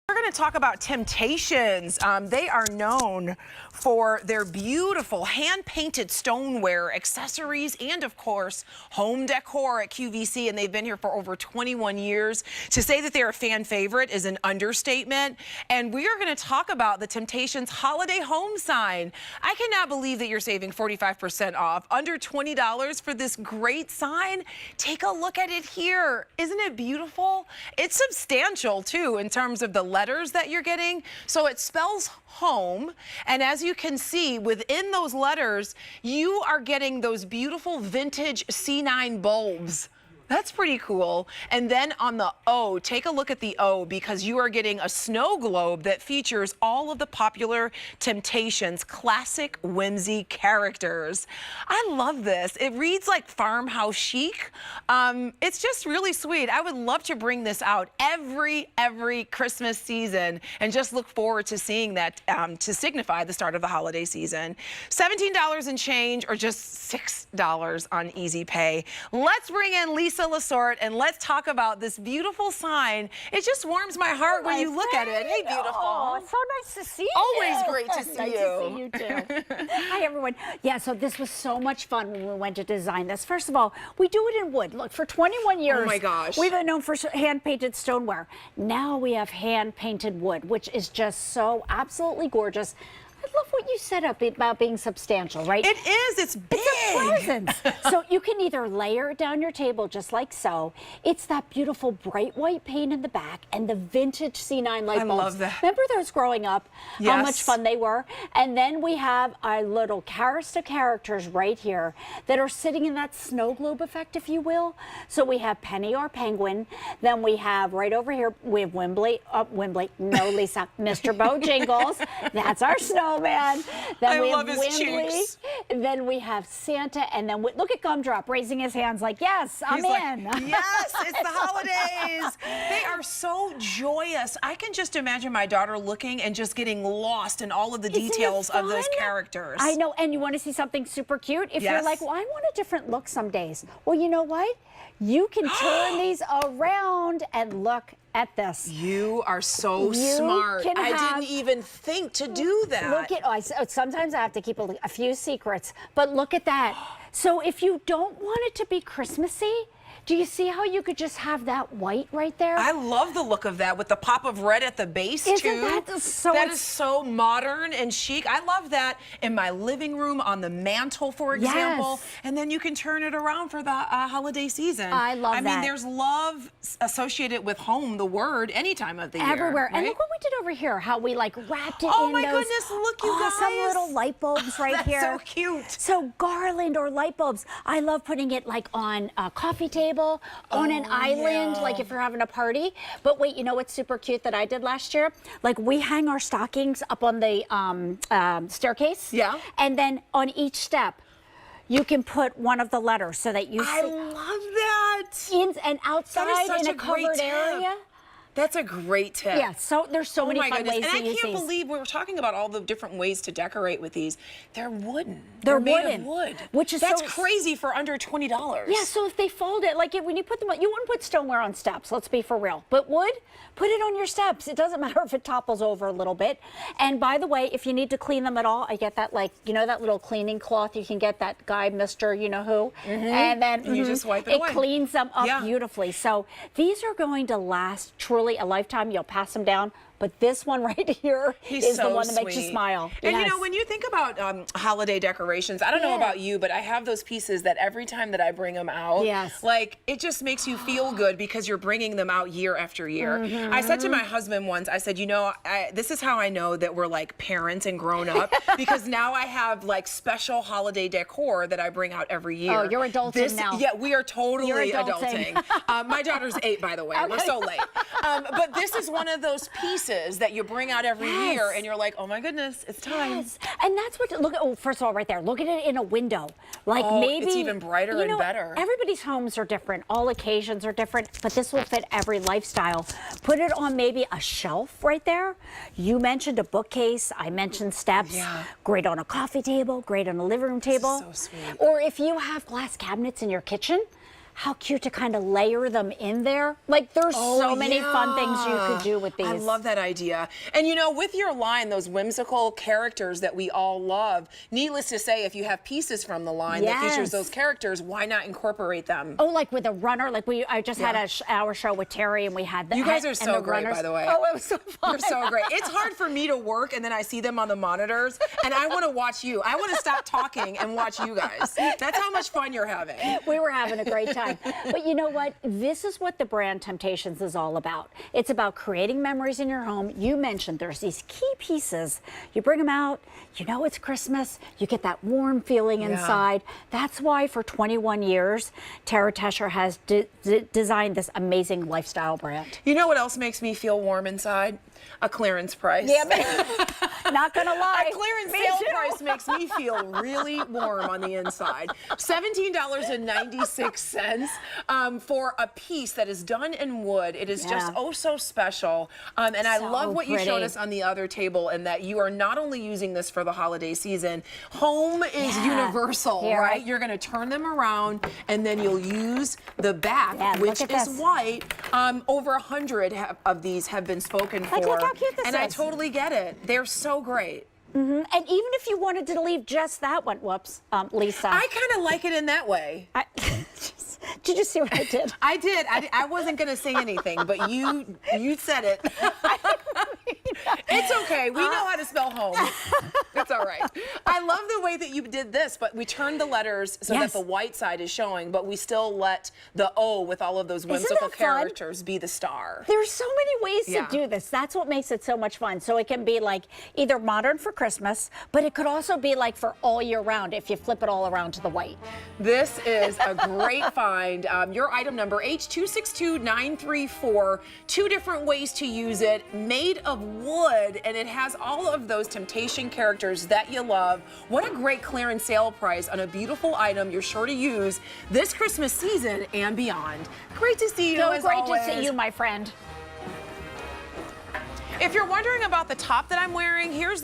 We're going to talk about Temp-tations. They are known for their beautiful hand-painted stoneware, accessories, and of course, home decor at QVC, and they've been here for over 21 years. To say that they're a fan favorite is an understatement, and we are going to talk about the Temp-tations holiday home sign. I cannot believe that you're saving 45% off, under $20 for this great sign. Take a look at it here. Isn't it beautiful? It's substantial, too, in terms of the letters that you're getting. So it spells home, and as you can see within those letters, you are getting those beautiful vintage C9 bulbs. That's pretty cool. And then on the O, take a look at the O, because you are getting a snow globe that features all of the popular Temp-tations classic whimsy characters. I love this. It reads like farmhouse chic. It's just really sweet. I would love to bring this out every Christmas season and just look forward to seeing that to signify the start of the holiday season. $17 and change, or just $6 on Easy Pay. Let's bring in Lisa Lasort and let's talk about this beautiful sign. It just warms my heart when you look at it. Hey, beautiful. Oh, it's so nice to see you. Always great to see nice you. to see you too. Hi, everyone. Yeah, so this was so much fun when we went to design this. First of all, we do it in wood. Look, for 21 years, oh my gosh, we've been known for hand-painted stoneware. Now we have hand-painted wood, which is just so absolutely gorgeous. I love what you said about being substantial, right? It is. It's big. It's a presence. So you can either layer it down your table just like so. It's that beautiful bright white paint in the back and the vintage C9 light bulbs. I love that. Remember those growing up? Yes. How much fun they were? And then we have our little Carista characters right here that are sitting in that snow globe effect, if you will. So we have Penny, our penguin. Then we have right over here, we have Wembley. No, Lisa. Mr. Bojangles. That's our snowman. Then we have Wembley. Then we have Santa, and then look at Gumdrop raising his hands like, yes, I'm in. Like, yes, it's the holidays. They are so joyous. I can just imagine my daughter looking and just getting lost in all of the details of those characters. I know, and you want to see something super cute? If you're like, well, I want a different look some days. Well, you know what? You can turn these around and look at this. You are so smart. I didn't even think to do that. Look at, sometimes I have to keep a few secrets, but look at that. So if you don't want it to be Christmassy, do you see how you could just have that white right there? I love the look of that with the pop of red at the base, too. Isn't that so? That is so modern and chic. I love that in my living room, on the mantle, for example. Yes. And then you can turn it around for the holiday season. I love that. I mean, there's love associated with home, the word, any time of the year. Everywhere. Right? And look what we did over here, how we like wrapped it in Oh my goodness, look, you guys. Some little light bulbs right here. That's so cute. So garland or light bulbs. I love putting it like on a coffee table, on an island, like if you're having a party. But wait, you know what's super cute that I did last year? Like, we hang our stockings up on the staircase. Yeah. And then on each step, you can put one of the letters so that you see. I love that. In and outside in a covered area. That's a great tip. Yeah, so there's so many fun ways to use these. And I can't believe we were talking about all the different ways to decorate with these. They're wooden. They're made of wood. Which is That's crazy for under $20. Yeah, so if they fold it, like when you put them on, you wouldn't put stoneware on steps, let's be for real. But wood, put it on your steps. It doesn't matter if it topples over a little bit. And by the way, if you need to clean them at all, I get that, like, you know, that little cleaning cloth, you can get that guy, Mr. You know who, and then you just wipe it away. It cleans them up beautifully. So these are going to last truly a lifetime. You'll pass them down. But this one right here is the one that makes you smile. And you know, when you think about holiday decorations, I don't know about you, but I have those pieces that every time that I bring them out, like, it just makes you feel good because you're bringing them out year after year. I said to my husband once, I said, you know, this is how I know that we're like parents and grown up, because now I have like special holiday decor that I bring out every year. Oh, you're adulting now. Yeah, we are totally adulting. My daughter's 8, by the way. We're so late. But this is one of those pieces that you bring out every year, and you're like, oh my goodness, it's time. Yes. And that's what, look at, oh, first of all, right there, look at it in a window. Like, maybe it's even brighter and better. Everybody's homes are different, all occasions are different, but this will fit every lifestyle. Put it on maybe a shelf right there. You mentioned a bookcase, I mentioned steps. Yeah. Great on a coffee table, great on a living room table. So sweet. Or if you have glass cabinets in your kitchen, how cute to kind of layer them in there. Like there's so many fun things you could do with these. I love that idea. And you know, with your line, those whimsical characters that we all love, needless to say, if you have pieces from the line that features those characters, why not incorporate them? Oh, like with a runner, like I just had our show with Terry, and we had the. You guys are so great, by the way. Oh, it was so fun. You're so great. It's hard for me to work, and then I see them on the monitors, and I want to watch you. I want to stop talking and watch you guys. That's how much fun you're having. We were having a great time. But you know what? This is what the brand Temp-tations is all about. It's about creating memories in your home. You mentioned there's these key pieces. You bring them out, you know it's Christmas, you get that warm feeling inside. That's why for 21 years, Tara Tescher has designed this amazing lifestyle brand. You know what else makes me feel warm inside? A clearance price. Yeah, not gonna lie. A clearance sale price makes me feel really warm on the inside. $17.96 for a piece that is done in wood. It is just oh so special. And I love what you showed us on the other table, and that you are not only using this for the holiday season. Home is universal, right? You're gonna turn them around, and then you'll use the back, which is white. Over 100 of these have been spoken for. Look how cute this is. And I totally get it. They're so great. And even if you wanted to leave just that one, whoops, Lisa. I kind of like it in that way. Did you see what I did? I did. I wasn't going to say anything, but you said it. It's okay. We know how to spell home. It's all right. I love the way that you did this, but we turned the letters so that the white side is showing, but we still let the O with all of those whimsical characters be the star. There's so many ways to do this. That's what makes it so much fun. So it can be like either modern for Christmas, but it could also be like for all year round if you flip it all around to the white. This is a great find. Your item number H262934. 2 different ways to use it. Made of wood, and it has all of those Temp-tation characters that you love. What a great clearance sale price on a beautiful item you're sure to use this Christmas season and beyond. Great to see you, as great always. to see you, my friend. If you're wondering about the top that I'm wearing, here's